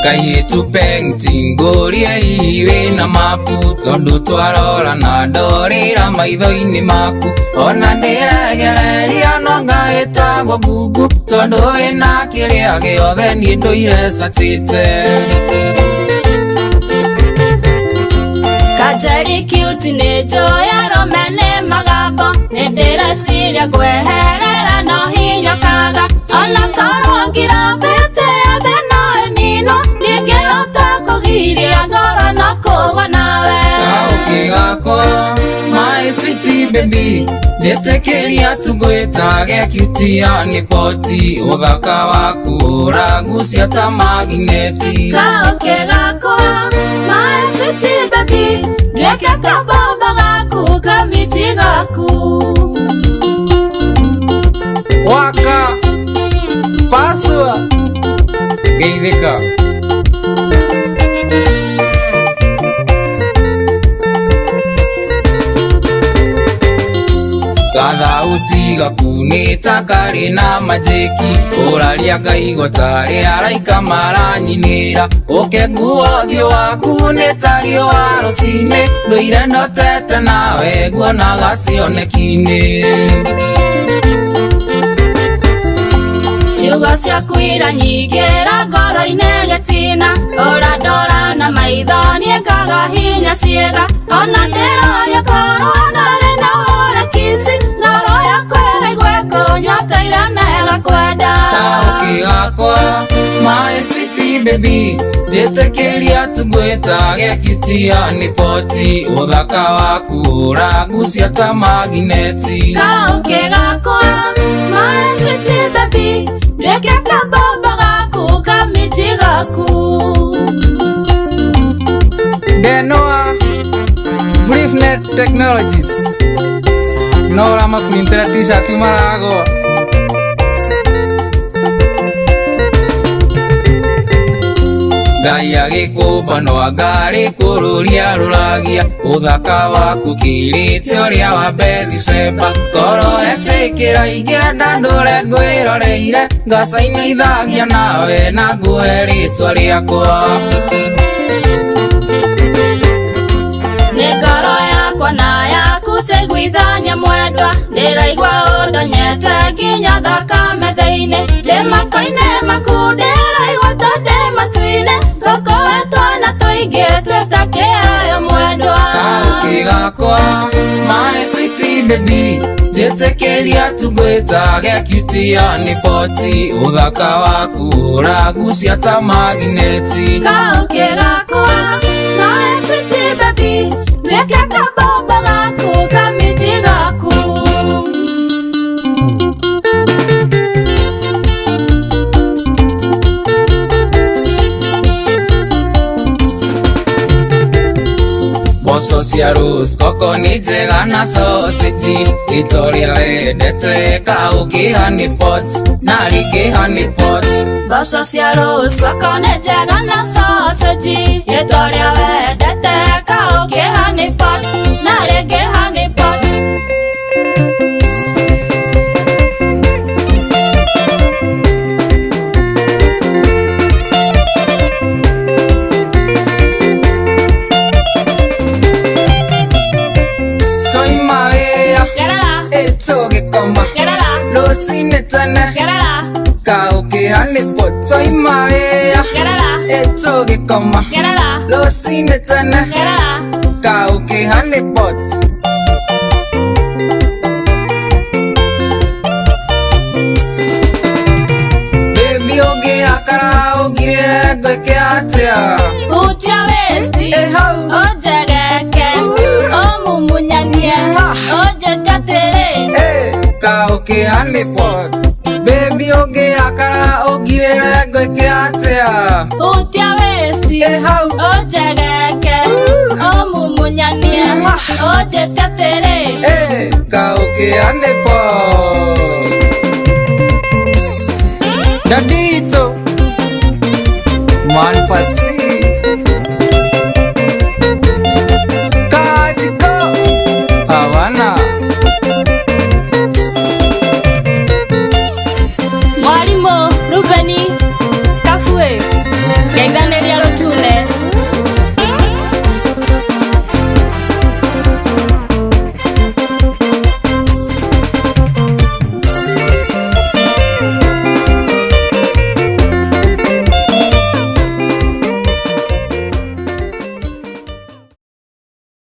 Kairitu painting ngorie hiwe na mapu tondu twarora na ndorira maitho-ini maku ona ndiragereria no ngaitagwo Google tondu wina kiria giothe ni nduire satite Kajari cute ni joya romene magambo ndireciria ngweherera no hinya kaga ona korwo ngirabete athe no nino ndingĩhota kũgiria ngoro no kũgwa nawe ukigakwa my sweet baby njetekeria tugwitage cutie ni poti uthaka waku uragucia ta magneti ukigakwa my sweet baby reke kabomba gaku kamiti gaku waka pasua geithika Gathauti gakunita kari na majeki uraria Ngai gotari araika maranyinira ukenguo thio waku nitario wa rucine nduire notete nawe nguonaga cioneki-ini ciugo ciaku iranyingĩra ngoro-inĩ gĩtina ũrandora na maitho niĩ ngaga hinya ciĩga ona ndĩroria korwo ndarĩ na ũrekisi ngoro yakwa ĩraigua kũnyoteire nega kwenda ukigakwa my sweet baby njetekeria tugwitage cutie ni poti uthaka waku uragucia ta magneti ukigakwa my sweet baby reke kabomba gaku kamiti gaku Genoa Briefnet Technologies Nora makunintera t-shirt marago Ngai agĩkũmba no angari kũrũria rũragia ũthaka waku kĩrĩte ũrĩa wa Bethsheba ngoro etĩkĩra ingĩenda ndũre ngwĩroreire ngacainithagia nawe na nguhe rĩtwa rĩakwa nĩ ngoro yakwa na yaku ciguithania mwendwa ndĩraigua ũndonyete nginya thakame thĩinĩ ndĩmako-inĩ maku ndĩraigua ta ndĩ matu-inĩ ngũkũhe twana tũingĩ twĩtakĩayo mwendwa ukigakwa my sweet baby njetekeria tugwitage cutie ni poti uthaka waku uragucia ta magneti ukigakwa my sweet baby reke kabomba gaku kamiti gaku Boso cia Rose koko ni njega na sausage itoria wendete kaukiha ni pot na rikiha ni pot Boso cia Rose koko ni njega na sausage itoria wendete kaukiha ni pot na rikiha ni pot Kaukiha ni pot toimawea etogikoma rũcinĩ tene kaukiha ni pot baby ũngĩrakara ũngirĩre ngwĩke atĩa hutia westi ũnjegeke ũmumunyanie ũnjĩtatĩrĩ kaukiha ni pot baby ũngĩrakara ũngirĩre ngwĩke atĩa hutia westi ũnjegeke ũmumunyanie ũnjĩtatĩrĩ kaukiha ni pot Dadito Manpas